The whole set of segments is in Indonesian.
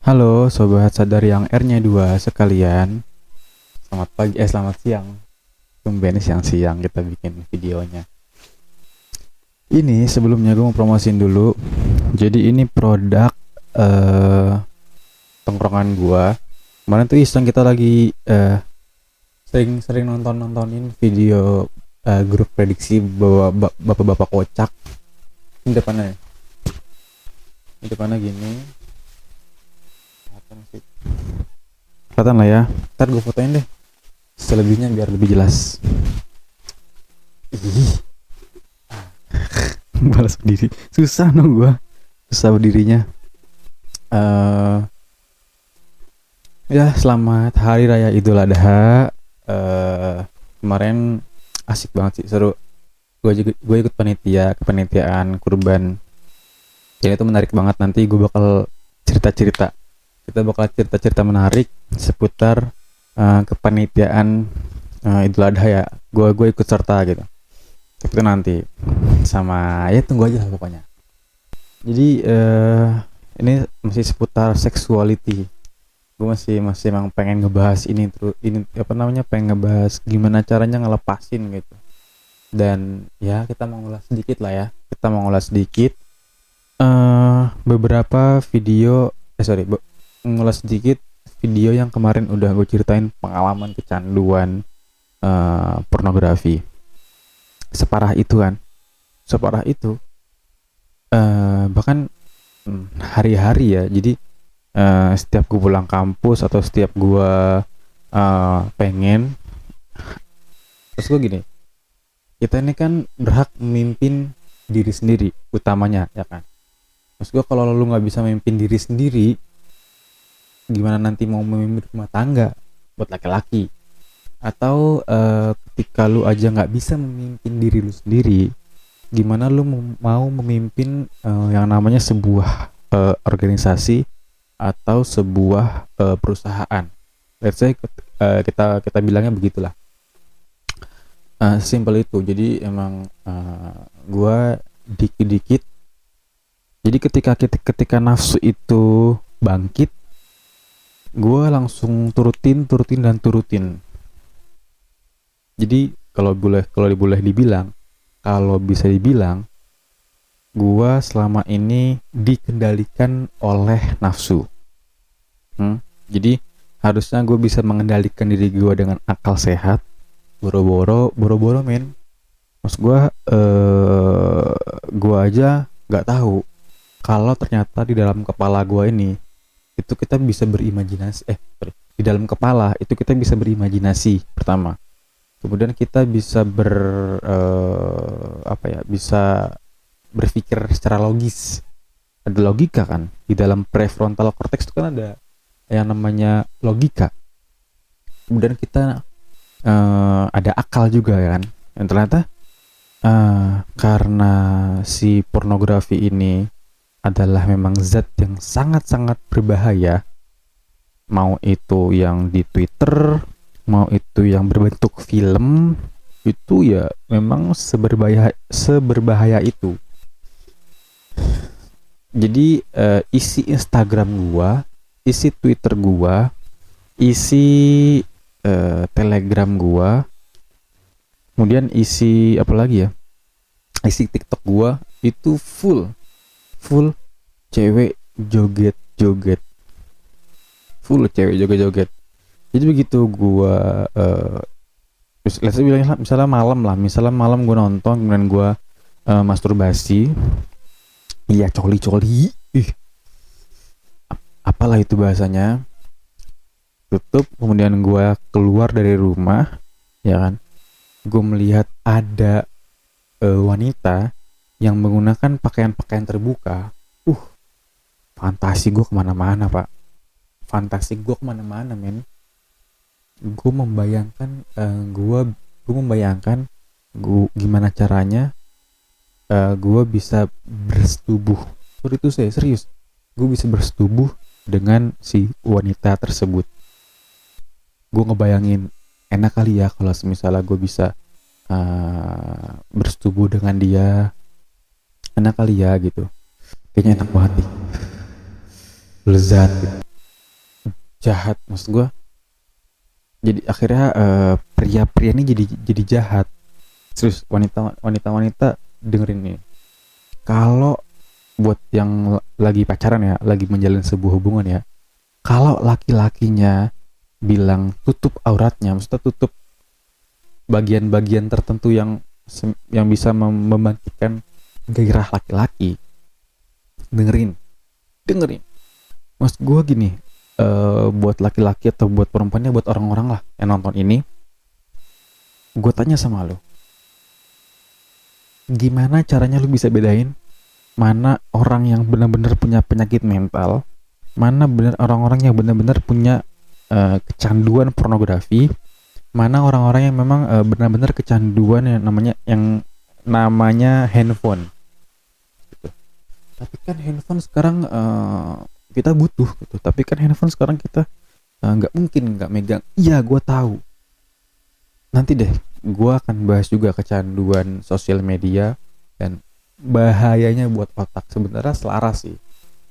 Halo sobat sadar yang R-nya 2 sekalian. Selamat pagi, selamat siang. Tumben siang-siang kita bikin videonya. Ini sebelumnya gue mau promosiin dulu. Jadi ini produk tongkrongan gue. Kemarin tuh iseng kita lagi sering nontonin video grup prediksi bahwa bapak-bapak kocak. Ini depannya gini. Kelihatan lah ya. Ntar gue fotoin deh selebihnya biar lebih jelas. Ih, balas berdiri susah gue, susah berdirinya. Ya, selamat hari raya Idul Adha. Kemarin asik banget sih, seru. Gue ikut kepanitiaan kurban. Jadi itu menarik banget. Nanti gue bakal cerita-cerita. Kita bakal cerita-cerita menarik seputar kepanitiaan Idul Adha ya. Gue ikut serta gitu. Tapi itu nanti sama ya tunggu aja lah pokoknya. Jadi ini masih seputar sexuality. Gue masih emang pengen ngebahas ini pengen ngebahas gimana caranya ngelepasin gitu. Dan ya kita mau ngulas sedikit lah ya. Kita mau ngulas sedikit beberapa video ngulas sedikit video yang kemarin udah gue ceritain pengalaman kecanduan pornografi. Separah itu kan, bahkan hari-hari ya. Jadi setiap gue pulang kampus atau setiap gue pengen, terus gue gini, kita ini kan berhak memimpin diri sendiri utamanya ya kan. Terus gue kalau lu nggak bisa memimpin diri sendiri, gimana nanti mau memimpin rumah tangga buat laki-laki? Atau ketika lu aja nggak bisa memimpin diri lu sendiri, gimana lu mau memimpin yang namanya sebuah organisasi atau sebuah perusahaan? Let's say kita bilangnya begitulah. Simple itu. Jadi emang gua dikit-dikit. Jadi ketika nafsu itu bangkit, gue langsung turutin. Jadi kalau bisa dibilang, gue selama ini dikendalikan oleh nafsu. Jadi harusnya gue bisa mengendalikan diri gue dengan akal sehat. Boro-boro men. Maksud gue aja nggak tahu kalau ternyata di dalam kepala gue ini itu kita bisa berimajinasi. Di dalam kepala itu kita bisa berimajinasi pertama. Kemudian kita bisa bisa berpikir secara logis. Ada logika kan di dalam prefrontal cortex itu kan ada yang namanya logika. Kemudian kita ada akal juga ya kan. Yang ternyata karena si pornografi ini adalah memang zat yang sangat-sangat berbahaya, mau itu yang di Twitter, mau itu yang berbentuk film, itu ya memang seberbahaya itu. Jadi isi Instagram gua, isi Twitter gua, isi Telegram gua, kemudian isi apa lagi ya, isi TikTok gua itu full cewek joget-joget. Jadi begitu gua misalnya malam gua nonton, kemudian gua masturbasi. Iya, coli. Apalah itu bahasanya. Tutup, kemudian gua keluar dari rumah, ya kan. Gua melihat ada wanita yang menggunakan pakaian-pakaian terbuka. Fantasi gue kemana-mana pak. Men. Gue membayangkan gimana caranya gue bisa bersetubuh. Itu saya serius. Gue bisa bersetubuh dengan si wanita tersebut. Gue ngebayangin, enak kali ya kalau misalnya gue bisa bersetubuh dengan dia, enak kali ya gitu. Kayaknya enak banget nih, lezat gitu. jahat, maksud gue. Jadi akhirnya pria-pria ini jadi jahat. Terus wanita dengerin nih. Kalau buat yang lagi pacaran ya, lagi menjalin sebuah hubungan ya, kalau laki-lakinya bilang tutup auratnya, maksudnya tutup bagian-bagian tertentu yang bisa membangkitkan gairah laki-laki, dengerin. Maksud gue gini, buat laki-laki atau buat perempuannya, buat orang-orang lah yang nonton ini, gue tanya sama lo, gimana caranya lu bisa bedain mana orang yang benar-benar punya penyakit mental, mana benar orang-orang yang benar-benar punya kecanduan pornografi, mana orang-orang yang memang benar-benar kecanduan yang namanya handphone gitu. Tapi kan handphone sekarang kita butuh gitu. Tapi kan handphone sekarang kita nggak mungkin nggak megang. Iya, gue tahu. Nanti deh, gue akan bahas juga kecanduan sosial media dan bahayanya buat otak. Sebenarnya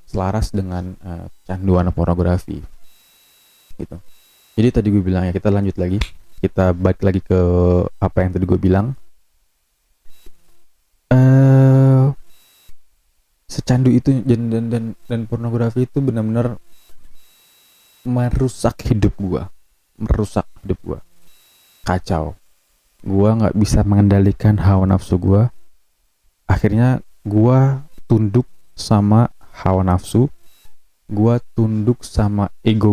selaras dengan kecanduan pornografi gitu. Jadi tadi gue bilang ya, kita lanjut lagi, kita balik lagi ke apa yang tadi gue bilang. Secandu itu dan pornografi itu benar-benar merusak hidup gue, kacau. Gue nggak bisa mengendalikan hawa nafsu gue. Akhirnya gue tunduk sama hawa nafsu, gue tunduk sama ego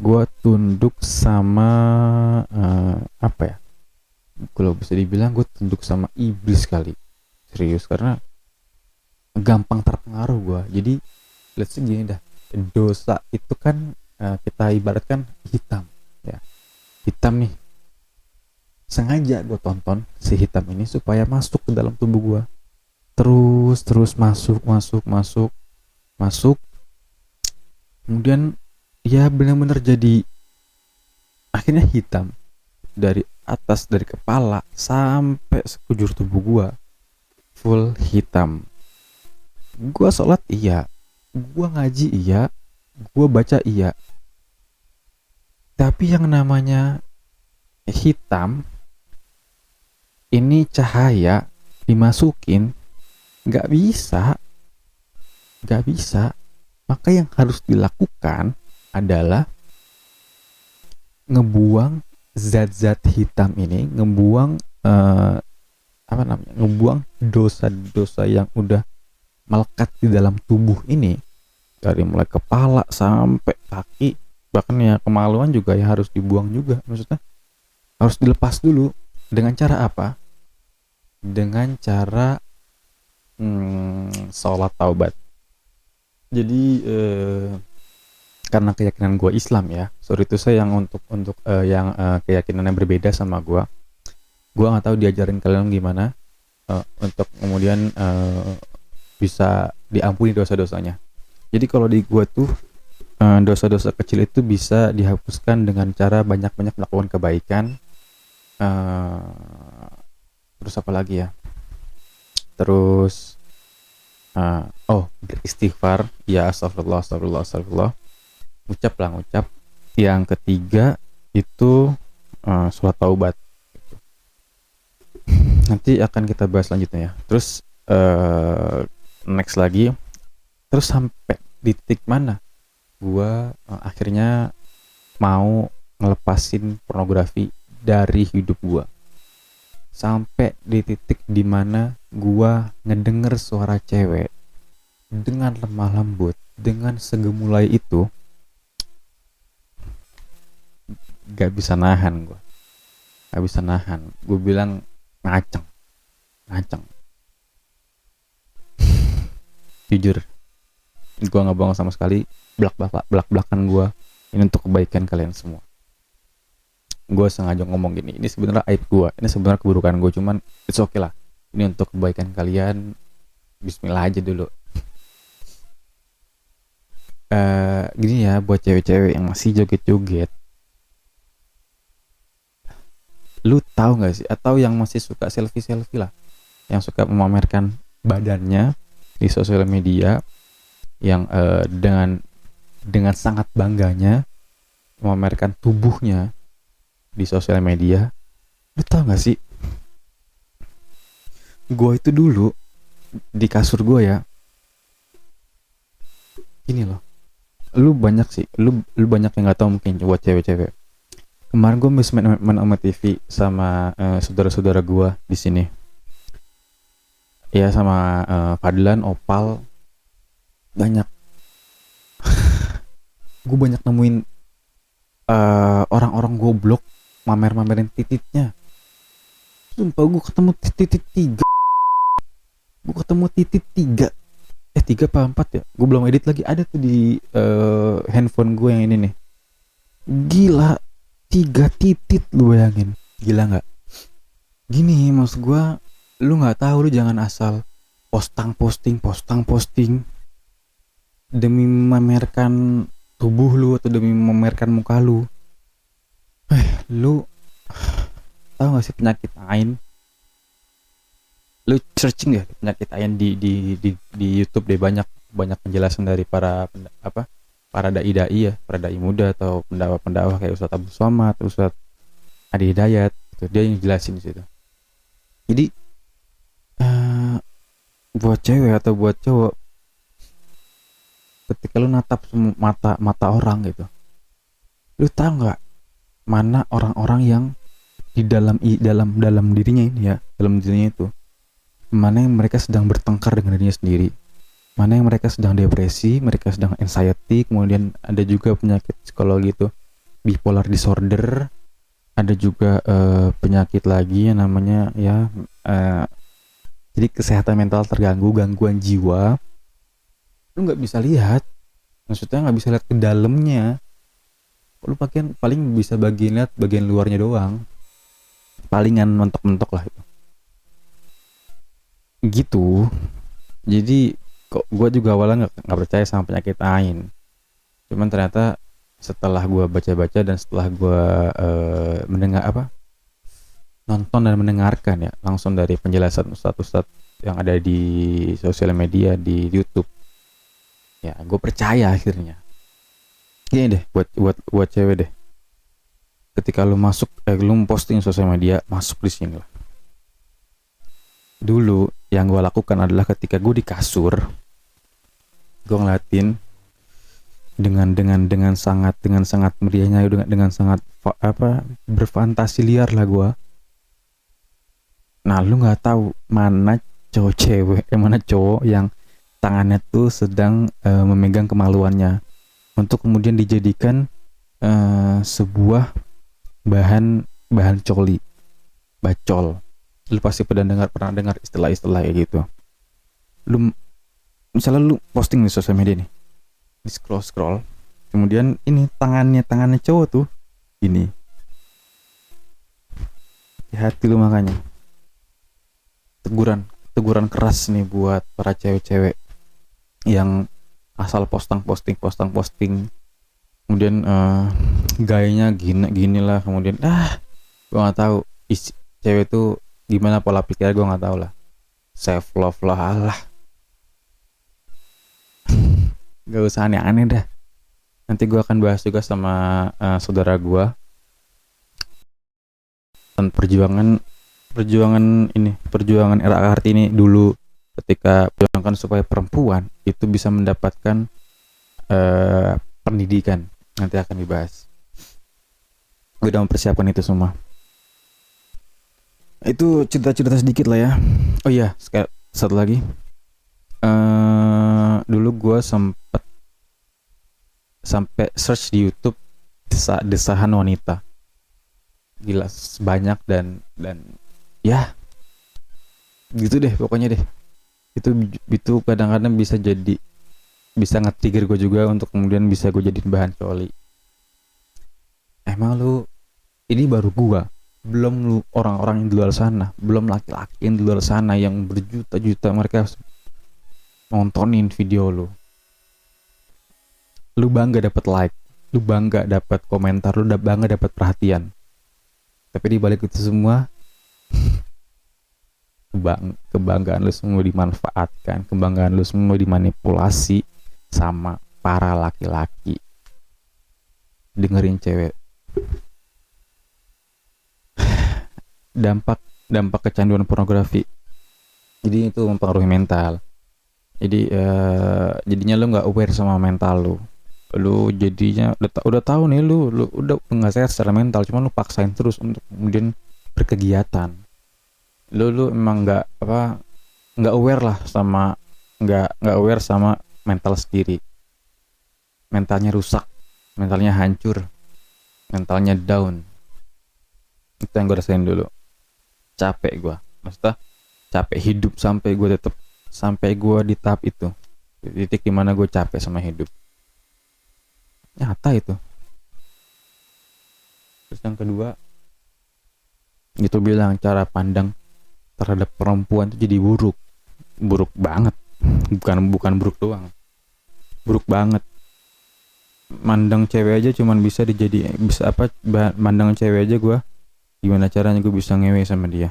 gue tunduk sama apa ya, kalau bisa dibilang gue tunduk sama iblis kali, serius, karena gampang terpengaruh gue. Jadi let's say gini dah, dosa itu kan kita ibaratkan hitam ya, hitam nih, sengaja gue tonton si hitam ini supaya masuk ke dalam tubuh gue, terus masuk, kemudian ya benar-benar jadi akhirnya hitam dari atas, dari kepala sampai sekujur tubuh gue full hitam. Gue sholat iya, gue ngaji iya, gue baca iya, tapi yang namanya hitam ini cahaya dimasukin nggak bisa. Maka yang harus dilakukan adalah ngebuang zat-zat hitam ini, ngebuang dosa-dosa yang udah melekat di dalam tubuh ini, dari mulai kepala sampai kaki, bahkan ya kemaluan juga ya harus dibuang juga, maksudnya harus dilepas dulu. Dengan cara apa? Dengan cara sholat taubat. Jadi karena keyakinan gue Islam ya, sorry itu saya yang untuk keyakinan yang berbeda sama gue nggak tahu diajarin kalian gimana untuk kemudian bisa diampuni dosa-dosanya. Jadi kalau di gue tuh dosa-dosa kecil itu bisa dihapuskan dengan cara banyak-banyak melakukan kebaikan. Terus apa lagi ya? Terus beristighfar, ya astagfirullah. Ucap. Yang ketiga itu sholat taubat. Nanti akan kita bahas selanjutnya ya. Terus next lagi, terus sampai di titik mana gua akhirnya mau ngelepasin pornografi dari hidup gua, sampai di titik dimana gua ngedenger suara cewek dengan lemah lembut, dengan segemulai itu, gak bisa nahan. Gue bilang ngaceng. Jujur, gue nggak bohong sama sekali. Belak-belakan gue ini untuk kebaikan kalian semua. Gue sengaja ngomong gini, ini sebenarnya aib gue, ini sebenarnya keburukan gue, cuman it's okay lah, ini untuk kebaikan kalian. Bismillah aja dulu. Gini ya, buat cewek-cewek yang masih joget-joget, lu tahu nggak sih, atau yang masih suka selfie lah, yang suka memamerkan badannya di sosial media, yang dengan dengan sangat bangganya memamerkan tubuhnya di sosial media. Lu tau gak sih, gue itu dulu di kasur gue ya, gini loh, lu banyak sih, lu banyak yang nggak tahu mungkin buat cewek-cewek. Kemarin gue main sama TV sama saudara-saudara gue di sini, ya sama Fadlan, Opal, banyak. Gue banyak nemuin orang-orang goblok mamerin tititnya. Sumpah gue ketemu titit 3. Gue ketemu titit 3. 3 apa 4 ya? Gue belum edit lagi. Ada tuh di handphone gue yang ini nih. Gila, 3 titit, lu bayangin. Gila nggak? Gini maksud gue, lu nggak tahu, lu jangan asal posting demi memamerkan tubuh lu atau demi memamerkan muka lu. Lu tahu nggak sih penyakit ain? Lu searching ya penyakit ain di YouTube deh, banyak penjelasan dari para dai ya, para dai muda atau pendakwah kayak Ustadz Abdul Somad, Ustadz Adi Hidayat, gitu. Dia yang jelasin di situ. Jadi buat cewek atau buat cowok, ketika lu natap mata orang gitu, lu tahu nggak mana orang-orang yang di dalam dirinya ini ya, dalam dirinya itu, mana yang mereka sedang bertengkar dengan dirinya sendiri, mana yang mereka sedang depresi, mereka sedang anxiety, kemudian ada juga penyakit psikologi itu bipolar disorder, ada juga penyakit lagi yang namanya ya jadi kesehatan mental terganggu, gangguan jiwa. Lu nggak bisa lihat, maksudnya nggak bisa lihat ke dalamnya, lu paling bisa lihat bagian luarnya doang, palingan mentok-mentok lah itu gitu. Jadi kok gue juga awalnya nggak percaya sama penyakit ain, cuman ternyata setelah gue baca-baca dan setelah gue nonton dan mendengarkan ya langsung dari penjelasan ustadz yang ada di sosial media di YouTube, ya gue percaya akhirnya. Gini deh, buat cewek deh, ketika lu lu posting sosial media, masuk di sini lah. Dulu yang gue lakukan adalah ketika gue di kasur, gue ngeliatin dengan sangat meriahnya, dengan sangat berfantasi liar lah gue. Nah, lu nggak tahu mana cowok yang tangannya tuh sedang memegang kemaluannya untuk kemudian dijadikan sebuah bahan bacol. Lu pasti pernah dengar istilah-istilah kayak gitu. Misalnya lu posting di sosial media nih, di scroll, kemudian ini tangannya cowok tuh ini, hati lu makanya teguran keras nih buat para cewek-cewek yang asal posting, kemudian gayanya gini lah, kemudian gue nggak tahu isi cewek tuh gimana pola pikirnya, gue nggak tahu lah, self love lah, alah gak usah aneh-aneh dah. Nanti gue akan bahas juga sama saudara gue tentang perjuangan era Kartini dulu, ketika perjuangan supaya perempuan itu bisa mendapatkan pendidikan. Nanti akan dibahas. Gue udah mempersiapkan itu semua. Itu cerita-cerita sedikit lah ya. Oh iya, satu lagi. Dulu gue sampai search di YouTube desahan wanita. Gila, banyak dan ya gitu deh pokoknya deh. Itu kadang-kadang bisa nge-trigger gue juga untuk kemudian bisa gue jadiin bahan coli. Emang lu, ini baru gue, belum lu orang-orang yang di luar sana, belum laki-laki yang di luar sana yang berjuta-juta mereka nontonin video lu bangga dapat like, lu bangga dapat komentar, lu bangga dapat perhatian. Tapi di balik itu semua kebanggaan lu semua dimanfaatkan, kebanggaan lu semua dimanipulasi sama para laki-laki dengerin cewek. Dampak kecanduan pornografi, jadi itu mempengaruhi mental. Jadi jadinya lu nggak aware sama mental lu jadinya udah tahu nih, lu udah nggak sehat secara mental, cuman lu paksain terus untuk kemudian berkegiatan. Lu emang nggak aware lah sama nggak aware sama mental sendiri. Mentalnya rusak, mentalnya hancur, mentalnya down. Itu yang gue rasain dulu. Capek gue, maksudnya capek hidup sampai gue di tahap itu, di titik dimana gue capek sama hidup. Nyata itu. Terus yang kedua, itu bilang cara pandang terhadap perempuan itu jadi buruk banget. Bukan buruk doang, buruk banget. Mandang cewek aja cuman mandang cewek aja gue, gimana caranya gue bisa ngewe sama dia.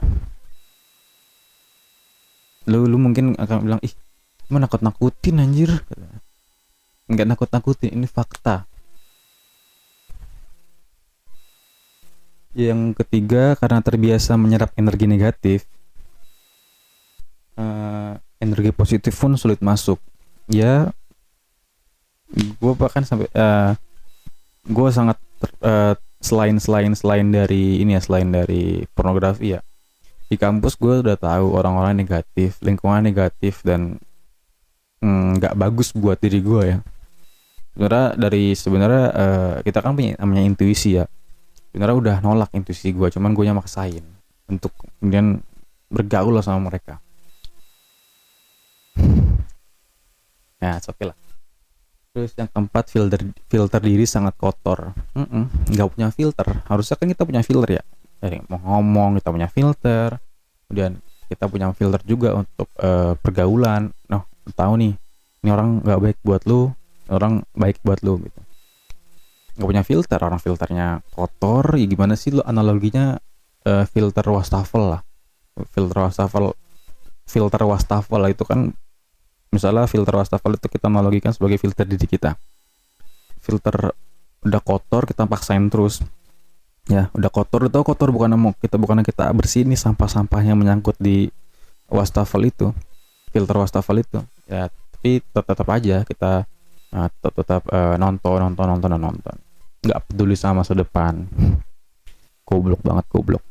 Lu mungkin akan bilang, ih cuma nakut-nakutin anjir. Enggak nakut-nakutin, ini fakta. Yang ketiga, karena terbiasa menyerap energi negatif, energi positif pun sulit masuk. Ya, gue bahkan sampai gue sangat selain dari pornografi ya, di kampus gue udah tahu orang-orang negatif, lingkungan negatif, dan nggak bagus buat diri gue ya. Sebenarnya kita kan punya namanya intuisi ya. Sebenarnya udah nolak intuisi gue, cuman gue yang maksain untuk kemudian bergaul lah sama mereka. Ya, oke lah. Terus yang keempat, filter diri sangat kotor. Nggak punya filter. Harusnya kan kita punya filter ya. Jadi mau ngomong kita punya filter, kemudian kita punya filter juga untuk pergaulan. Nah, tahu nih, ini orang nggak baik buat lu, orang baik buat lu gitu. Nggak punya filter, orang filternya kotor. Ya gimana sih lu analoginya? Filter wastafel lah. Filter wastafel itu kan, misalnya filter wastafel itu kita analogikan sebagai filter diri kita. Filter udah kotor, kita paksain terus. Ya, udah kotor, itu kotor bukannya kita bersihin nih sampah-sampah yang menyangkut di wastafel itu, filter wastafel itu. Ya, tapi tetap aja kita tetap nonton. Nggak peduli sama masa depan. Goblok banget, goblok.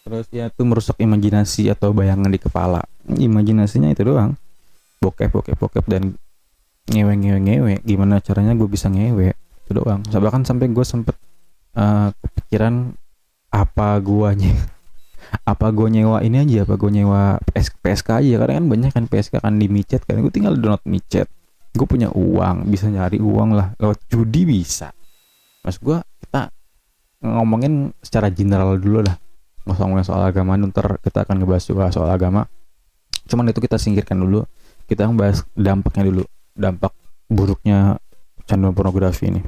Terus ya itu merusak imajinasi atau bayangan di kepala. Imajinasinya itu doang. Bokep dan ngewe. Gimana caranya gue bisa ngewe? Itu doang. Bahkan sampai gue sempet kepikiran apa gue nyewa ini aja, apa gue nyewa PSK aja, karena kan banyak kan PSK kan di micet kan, gue tinggal download micet, gue punya uang, bisa nyari uang lah lewat judi bisa. Mas gue, kita ngomongin secara general dulu lah, nggak usah ngomongin soal agama, ntar kita akan ngebahas juga soal agama, cuman itu kita singkirkan dulu, kita ngebahas dampaknya dulu, dampak buruknya kecanduan pornografi ini.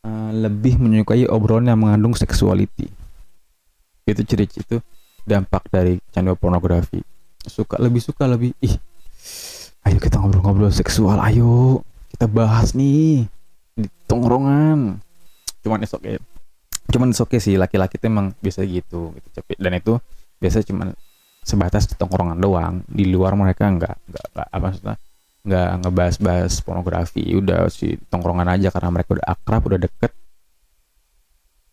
Lebih menyukai obrolan yang mengandung seksuality. Itu dampak dari kecanduan pornografi. Lebih ayo kita ngobrol seksual, ayo kita bahas nih di tongkrongan. Cuman it's okay sih, laki-laki itu emang biasa gitu. Dan itu biasa cuman sebatas di tongkrongan doang. Di luar mereka nggak ngebahas pornografi. Udah si tongkrongan aja, karena mereka udah akrab, udah deket,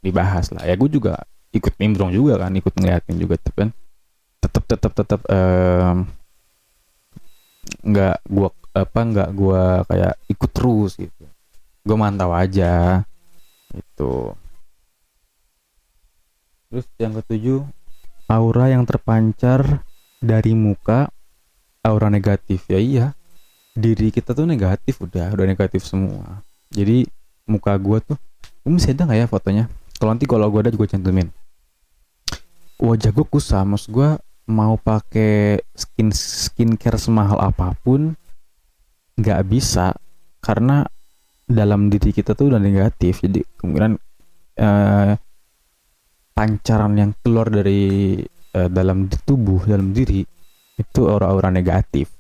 dibahas lah. Ya gue juga ikut nimbrung juga kan, ikut ngeliatin juga, tapi kan tetap nggak gue kayak ikut terus gitu. Gue mantau aja itu. Terus yang ketujuh, aura yang terpancar dari muka, aura negatif. Ya iya, diri kita tuh negatif, udah negatif semua. Jadi muka gue tuh, masih ada nggak ya fotonya? Kalau gue ada gue cantumin. Wajah gue kusam, maksud gue mau pakai skincare semahal apapun nggak bisa, karena dalam diri kita tuh udah negatif. Jadi kemungkinan pancaran yang keluar dari dalam tubuh, dalam diri itu aura-aura negatif.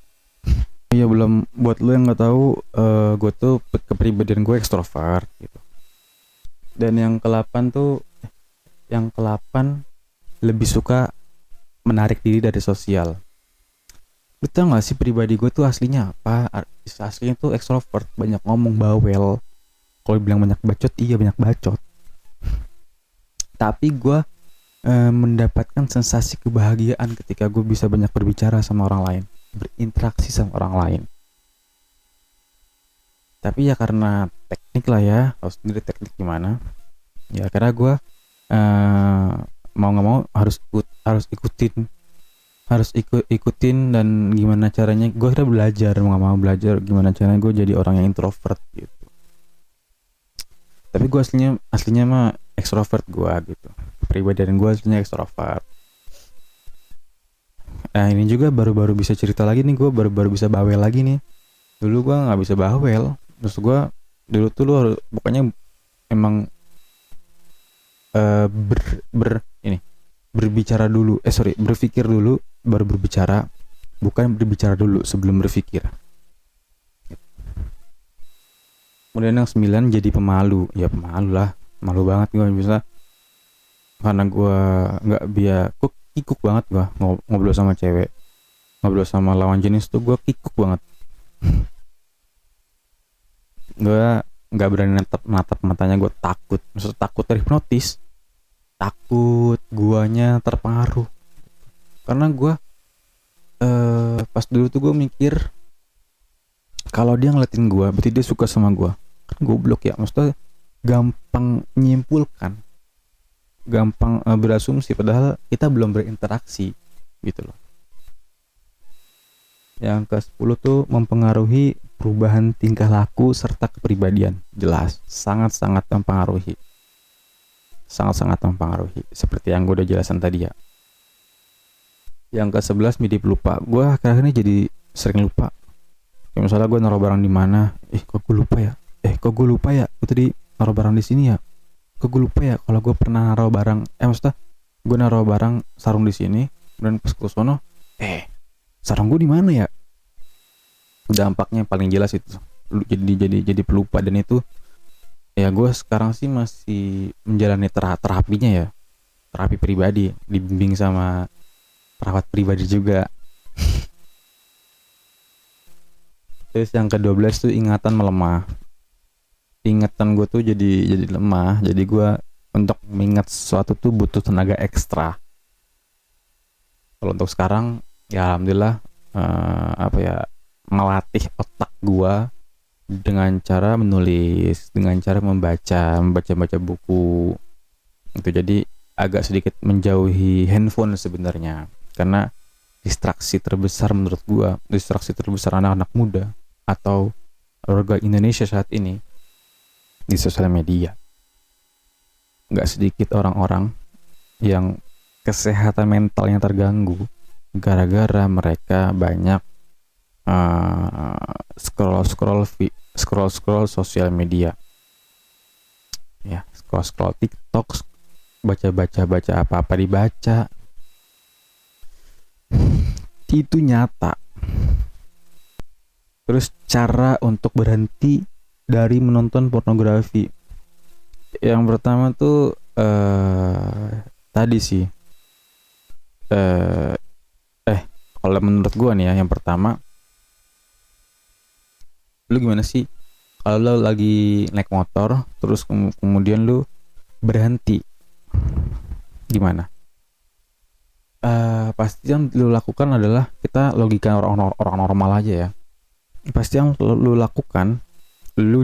Iya, belum, buat lu yang nggak tahu, gue tuh kepribadian gue ekstrovert gitu. Dan yang ke-8 lebih suka menarik diri dari sosial. Lu tau gak sih pribadi gue tuh aslinya apa? Aslinya tuh ekstrovert, banyak ngomong, bawel. Kalau bilang banyak bacot, iya banyak bacot. Tapi gue mendapatkan sensasi kebahagiaan ketika gue bisa banyak berbicara sama orang lain, berinteraksi sama orang lain. Tapi ya karena teknik lah ya, harus sendiri teknik gimana. Ya karena gue mau nggak mau harus ikutin dan gimana caranya gue kira belajar, mau nggak mau belajar gimana caranya gue jadi orang yang introvert gitu. Tapi gue aslinya mah ekstrovert gue gitu, kepribadian gue aslinya ekstrovert. Nah ini juga baru-baru bisa cerita lagi nih, gue baru-baru bisa bawel lagi nih. Dulu gue nggak bisa bawel, terus gue dulu tuh lu harus pokoknya emang ber, ber ini berbicara dulu, berpikir dulu baru berbicara, bukan berbicara dulu sebelum berpikir. Kemudian yang 9 jadi pemalu. Ya pemalu lah, malu banget gue bisa, karena gue nggak kikuk banget gue ngobrol sama cewek, ngobrol sama lawan jenis tuh gue kikuk banget. Gue nggak berani natap matanya, gue takut, maksudnya takut terhipnotis, takut guanya terpengaruh. Karena gue pas dulu tuh gue mikir kalau dia ngeliatin gue berarti dia suka sama gue. Kan goblok ya, maksudnya gampang nyimpulkan, gampang berasumsi padahal kita belum berinteraksi gitu loh. Yang ke-10 tuh mempengaruhi perubahan tingkah laku serta kepribadian. Jelas, sangat-sangat mempengaruhi. Sangat-sangat mempengaruhi. Seperti yang gue udah jelasin tadi ya. Yang ke-11 mirip lupa. Gue akhir-akhir ini jadi sering lupa. Kayak misalnya gue naruh barang di mana, kok gue lupa ya? Kok gue lupa ya? Gue tadi naruh barang di sini ya. Kok gue lupa ya? Kalau gue pernah naruh barang, maksudnya gue naruh barang sarung di sini, dan pas ke sono, sarung gue di mana ya? Dampaknya paling jelas itu. Jadi pelupa, dan itu ya gue sekarang sih masih menjalani terapinya ya. Terapi pribadi, dibimbing sama perawat pribadi juga. Terus yang ke-12 tuh ingatan melemah. Ingatan gue tuh jadi lemah. Jadi gue untuk mengingat sesuatu tuh butuh tenaga ekstra. Kalau untuk sekarang ya alhamdulillah melatih otak gue dengan cara menulis, dengan cara membaca buku. Itu jadi agak sedikit menjauhi handphone sebenarnya. Karena distraksi terbesar menurut gue, distraksi terbesar anak-anak muda atau warga Indonesia saat ini di sosial media. Gak sedikit orang-orang yang kesehatan mentalnya terganggu gara-gara mereka banyak scroll sosial media. Ya, scroll TikTok, baca apa-apa dibaca. Itu nyata. Terus cara untuk berhenti dari menonton pornografi. Yang pertama tuh tadi sih. Kalau menurut gua nih ya, yang pertama, lu gimana sih kalau lu lagi naik motor terus kemudian lu berhenti, gimana? Pasti yang lu lakukan adalah, kita logika orang normal aja ya. Pasti yang lu lakukan, lu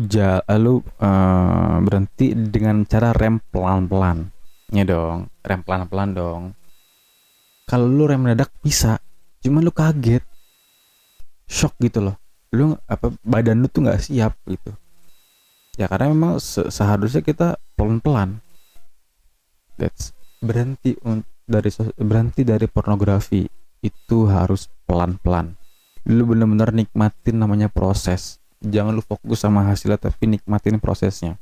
berhenti dengan cara rem pelan-pelan. Ya dong, rem pelan-pelan dong. Kalau lu rem mendadak bisa, cuman lu kaget, shock gitu loh. Lu badan lu tuh nggak siap gitu. Ya karena memang seharusnya kita pelan-pelan. That's berhenti dari pornografi itu harus pelan-pelan. Lu bener-bener nikmatin namanya proses. Jangan lu fokus sama hasilnya, tapi nikmatin prosesnya.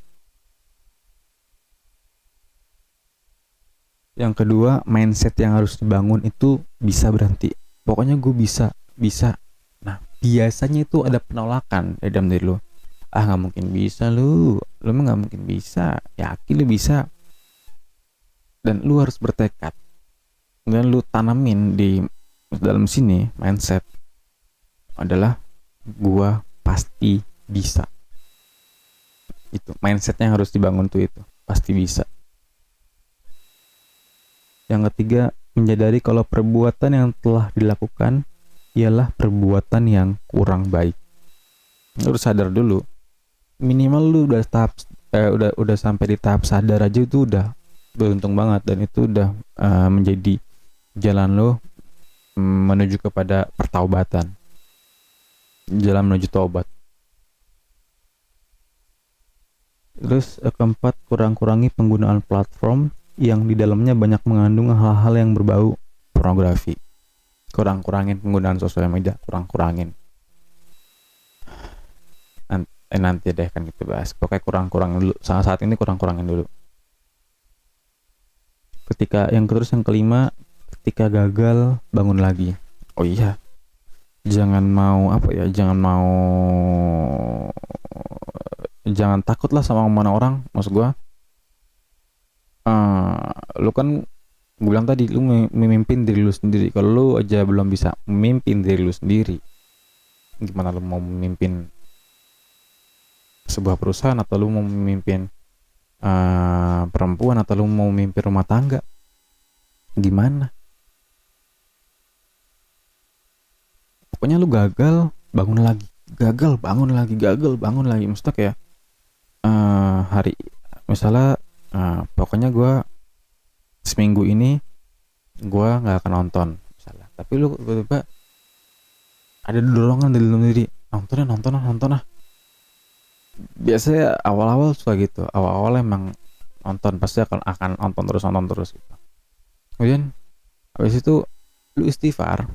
Yang kedua, mindset yang harus dibangun itu bisa berhenti. Pokoknya gue bisa. Nah, biasanya itu ada penolakan di dalam diri lu. Ah, nggak mungkin bisa, lu mah nggak mungkin bisa, yakin lu bisa. Dan lu harus bertekad dan lu tanamin di dalam sini mindset adalah gua pasti bisa. Itu mindsetnya harus dibangun tuh, itu pasti bisa. Yang ketiga, menyadari kalau perbuatan yang telah dilakukan ialah perbuatan yang kurang baik. Lu harus sadar dulu, minimal lu udah udah sampai di tahap sadar aja, itu udah beruntung banget, dan itu udah menjadi jalan lo menuju kepada pertaubatan, jalan menuju taubat. Terus keempat, kurangi penggunaan platform yang di dalamnya banyak mengandung hal-hal yang berbau pornografi. Kurangin penggunaan sosial media, kurangin. Nanti deh kan kita bahas. Pokoknya kurangin dulu. Saat ini kurangin dulu. Yang kelima, ketika gagal bangun lagi. Oh iya, jangan takut lah sama omongan orang. Maksud gue, lu kan, gue bilang tadi, lu memimpin diri lu sendiri. Kalau lu aja belum bisa memimpin diri lu sendiri, gimana lu mau memimpin sebuah perusahaan, atau lu mau memimpin perempuan, atau lu mau memimpin rumah tangga? Gimana? Pokoknya lu gagal bangun lagi. Maksudnya kayak pokoknya gue seminggu ini gue nggak akan nonton misalnya, tapi lu tiba-tiba ada dorongan dari dalam diri, nonton. Biasanya awal-awal suka gitu, awal-awal emang nonton, pasti akan nonton terus gitu. Kemudian habis itu lu istighfar,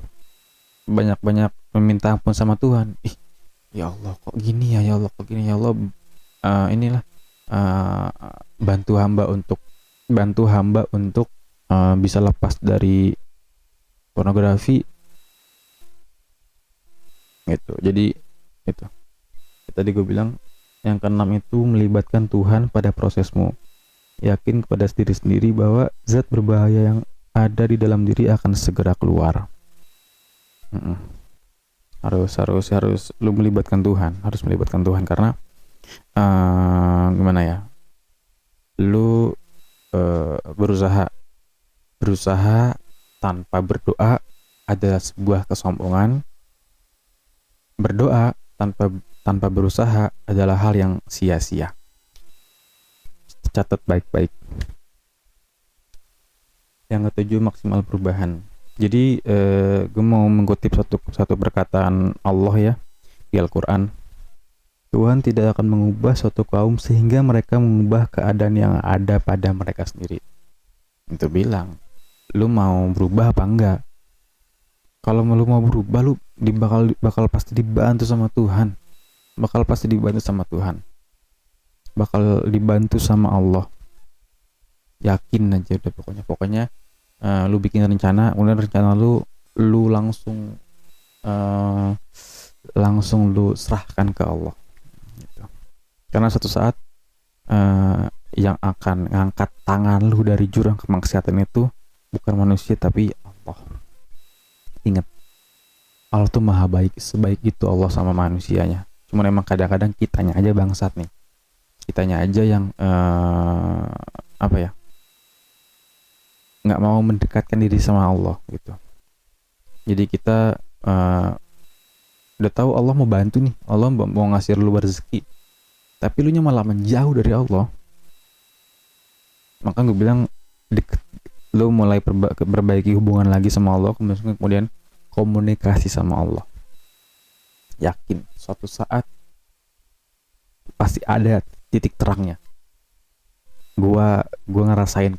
banyak meminta ampun sama Tuhan. Ya Allah kok gini ya, Allah, inilah bantu hamba untuk bisa lepas dari pornografi gitu. Jadi itu tadi gue bilang, yang keenam itu melibatkan Tuhan pada prosesmu. Yakin kepada diri sendiri bahwa zat berbahaya yang ada di dalam diri akan segera keluar. Harus lu melibatkan Tuhan, karena gimana ya, lu berusaha tanpa berdoa adalah sebuah kesombongan. Berdoa tanpa berusaha adalah hal yang sia-sia. Catat baik-baik. Yang ketujuh, maksimal perubahan. Jadi gue mau mengutip satu perkataan Allah ya di Al-Quran. Tuhan tidak akan mengubah suatu kaum sehingga mereka mengubah keadaan yang ada pada mereka sendiri. Itu bilang, lu mau berubah apa enggak? Kalau lu mau berubah, lu bakal pasti dibantu sama Tuhan. Bakal dibantu sama Allah. Yakin aja udah, pokoknya lu bikin rencana, kemudian rencana lu langsung lu serahkan ke Allah gitu. Karena suatu saat yang akan ngangkat tangan lu dari jurang kemaksiatan itu bukan manusia tapi Allah. Ingat, Allah tuh maha baik, sebaik itu Allah sama manusianya. Cuman emang kadang-kadang kitanya aja bangsat nih, kitanya aja yang nggak mau mendekatkan diri sama Allah gitu. Jadi kita udah tahu Allah mau bantu nih, Allah mau ngasih lu rezeki, tapi lu nya malah menjauh dari Allah. Maka gue bilang, lu mulai perbaiki hubungan lagi sama Allah, kemudian komunikasi sama Allah. Yakin suatu saat pasti ada titik terangnya. Gua ngerasain.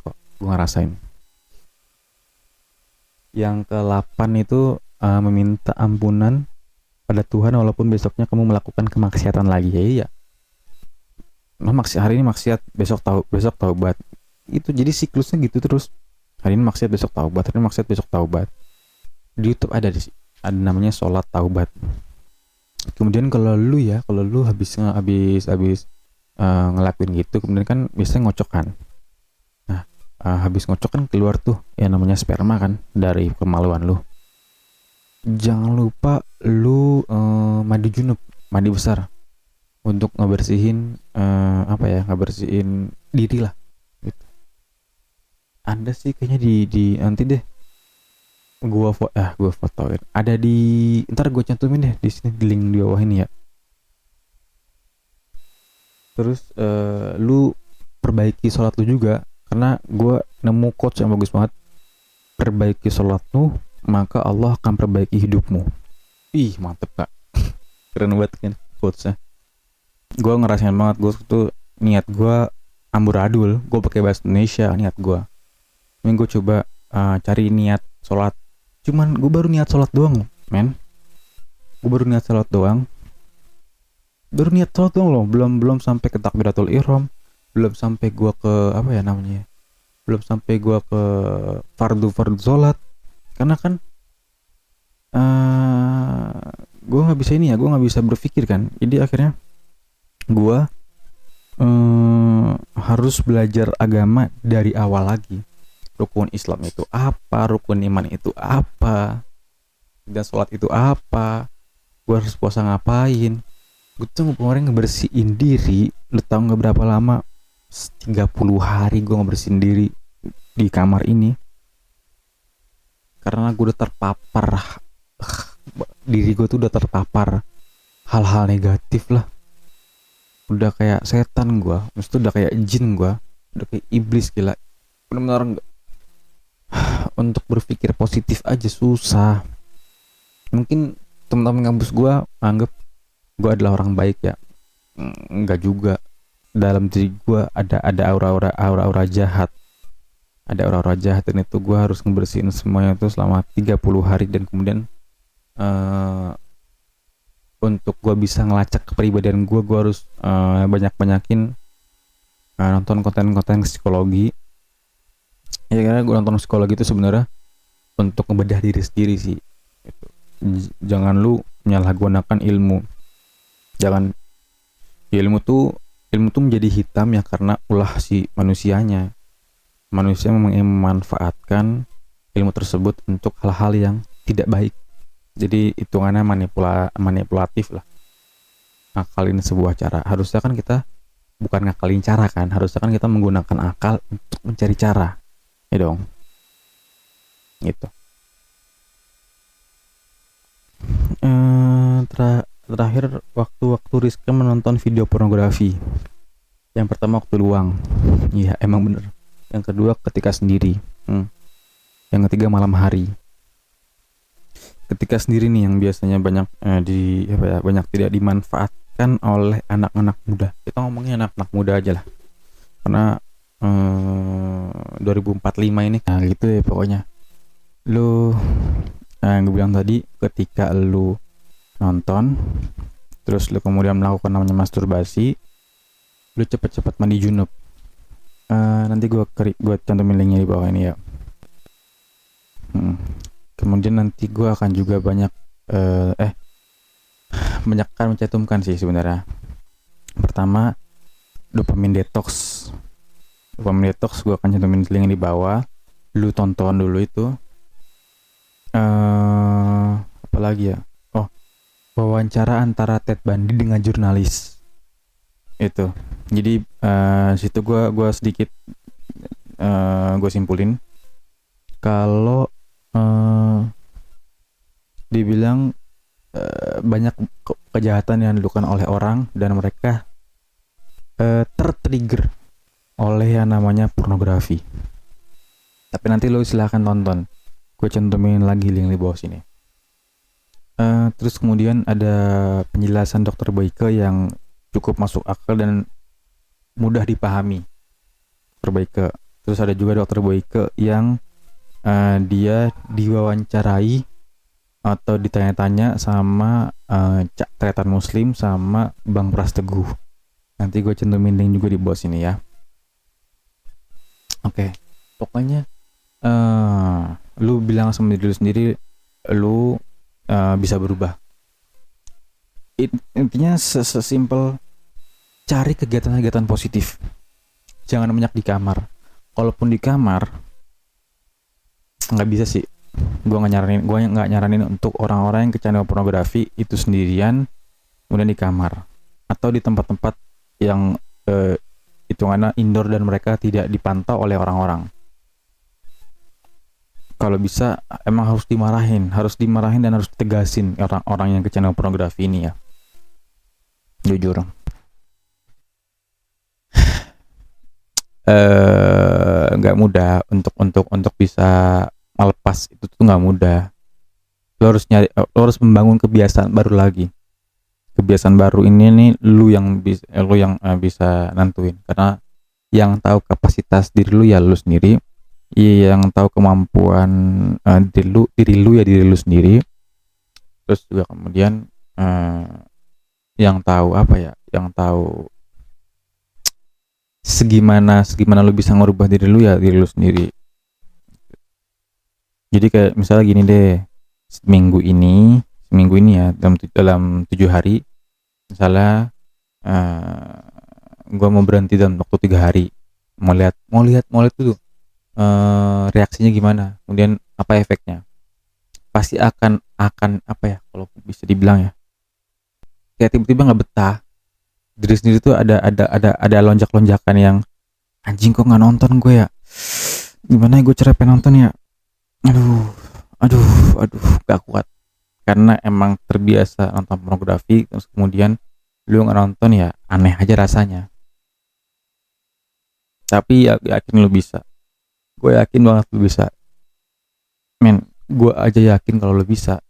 Yang ke-8 itu meminta ampunan pada Tuhan walaupun besoknya kamu melakukan kemaksiatan lagi. Ya iya. Hari ini maksiat, besok taubat. Itu jadi siklusnya gitu terus. Hari ini maksiat, besok taubat. Di YouTube ada namanya sholat taubat. Kemudian kalau lu habis ngelakuin gitu, kemudian kan biasanya ngocok kan. Nah, habis ngocok kan keluar tuh yang namanya sperma kan dari kemaluan lu. Jangan lupa lu mandi junub, mandi besar untuk ngebersihin ngebersihin diri lah. Gitu. Anda sih kayaknya di nanti deh gua fotoin. Ada di ntar gua cantumin deh di sini di link di bawah ini ya. Terus lu perbaiki sholat lu juga karena gua nemu quotes yang bagus banget. Perbaiki sholatmu maka Allah akan perbaiki hidupmu. Ih mantep kak, keren banget kan quotesnya. Gue ngerasain banget, gue tuh niat gue amburadul, gue pakai bahasa Indonesia niat gue. Ini gue coba cari niat sholat, cuman gue baru niat sholat doang men. Gue baru niat sholat doang loh, belum sampai ke takbiratul ihram, belum sampai gue ke apa ya namanya, belum sampai gue ke fardu sholat. Karena kan gue nggak bisa ini ya, gue nggak bisa berpikir kan, jadi akhirnya gue harus belajar agama dari awal lagi. Rukun Islam itu apa, rukun iman itu apa, dan sholat itu apa, gue harus puasa ngapain. Gue tuh kemarin ngebersihin diri, lu tau nggak berapa lama? 30 hari gue ngebersihin diri di kamar ini karena gue udah terpapar diri gue tuh udah terpapar hal-hal negatif lah. Udah kayak setan gue, maksudnya udah kayak jin gue, udah kayak iblis, gila. Benar-benar untuk berpikir positif aja susah. Mungkin teman-teman kampus gue anggap gue adalah orang baik ya, enggak juga. Dalam diri gue ada aura-aura jahat, dan itu gue harus ngebersihin semuanya itu selama 30 hari. Dan kemudian untuk gue bisa ngelacak kepribadian gue harus banyak-banyakin nonton konten-konten psikologi. Ya karena gue nonton psikologi itu sebenarnya untuk ngebedah diri sendiri sih gitu. Jangan lu menyalahgunakan ilmu. Jangan ilmu tuh menjadi hitam ya karena ulah si manusianya. Manusia memang memanfaatkan ilmu tersebut untuk hal-hal yang tidak baik. Jadi hitungannya manipulatif lah. Ngakalin sebuah cara. Harusnya kan kita bukan ngakalin cara kan, harusnya kan kita menggunakan akal untuk mencari cara. Ya dong. Gitu. Terakhir waktu Rizka menonton video pornografi. Yang pertama waktu luang. Iya emang bener. Yang kedua ketika sendiri. Yang ketiga malam hari. Ketika sendiri nih yang biasanya banyak banyak tidak dimanfaatkan oleh anak-anak muda. Kita ngomongnya anak-anak muda aja lah. Karena 2045 ini nah gitu ya pokoknya. Lu yang gue bilang tadi, ketika lu nonton terus lu kemudian melakukan namanya masturbasi, lu cepet-cepet mandi junub. Nanti gue cantumin linknya di bawah ini ya. Kemudian nanti gue akan juga banyak akan mencantumkan sih sebenarnya. Pertama, dopamin detox gue akan cantumin link di bawah. Lu tonton dulu itu. Apalagi ya, wawancara antara Ted Bundy dengan jurnalis itu. Jadi situ gue sedikit gue simpulin kalau dibilang banyak kejahatan yang dilakukan oleh orang dan mereka tertrigger oleh yang namanya pornografi. Tapi nanti lo silahkan tonton, gue cantumin lagi link di bawah sini. Terus kemudian ada penjelasan Dr. Boyke yang cukup masuk akal dan mudah dipahami. Dr. Boyke. Terus ada juga Dr. Boyke yang dia diwawancarai atau ditanya-tanya sama Cak Tretan Muslim sama Bang Pras Teguh. Nanti gue cantumin link juga di bawah sini ya. Oke. Pokoknya lu bilang sama diri lu sendiri lu bisa berubah. Intinya sesimpel cari kegiatan-kegiatan positif. Jangan banyak di kamar. Kalaupun di kamar nggak bisa sih. Gue nggak nyaranin untuk orang-orang yang ke channel pornografi itu sendirian, kemudian di kamar atau di tempat-tempat yang hitungannya indoor dan mereka tidak dipantau oleh orang-orang. Kalau bisa emang harus dimarahin dan harus ditegasin orang-orang yang ke channel pornografi ini ya. Jujur. Nggak mudah untuk bisa melepas itu tuh nggak mudah. Lo harus membangun kebiasaan baru lagi. Kebiasaan baru ini nih lu yang bisa nentuin, karena yang tahu kapasitas diri lu ya lu sendiri, yang tahu kemampuan diri lu sendiri. Terus juga kemudian yang tahu segimana lu bisa ngerubah diri lu ya diri lu sendiri. Jadi kayak misalnya gini deh, seminggu ini ya dalam 7 hari misalnya gue mau berhenti dalam waktu 3 hari, mau lihat tuh reaksinya gimana, kemudian apa efeknya. Pasti akan apa ya, kalau bisa dibilang ya, kayak tiba-tiba nggak betah diri sendiri tuh, ada lonjak-lonjakan yang anjing kok nggak nonton gue ya, gimana ya gue pengen nonton ya, aduh gak kuat, karena emang terbiasa nonton pornografi. Terus kemudian lu nggak nonton ya aneh aja rasanya. Tapi yakin lu bisa, gue yakin banget lu bisa men, gue aja yakin kalau lu bisa.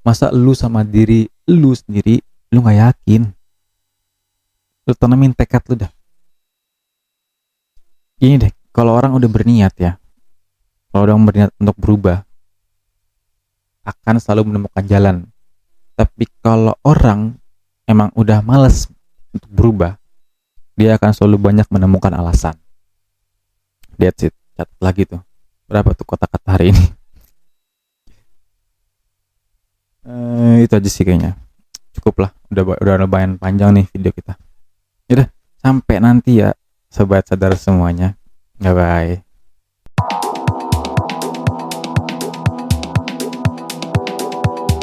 Masa lu sama diri lu sendiri lu nggak yakin? Lu tanamin tekad lu dah. Gini deh, kalau orang udah berniat ya, kalau udah berniat untuk berubah, akan selalu menemukan jalan. Tapi kalau orang emang udah males untuk berubah, dia akan selalu banyak menemukan alasan. That's it. Catat lagi tuh, berapa tuh kata-kata hari ini. Itu aja sih kayaknya. Cukup lah, udah lumayan panjang nih video kita. Yaudah, sampai nanti ya sobat sadar semuanya. Bye bye.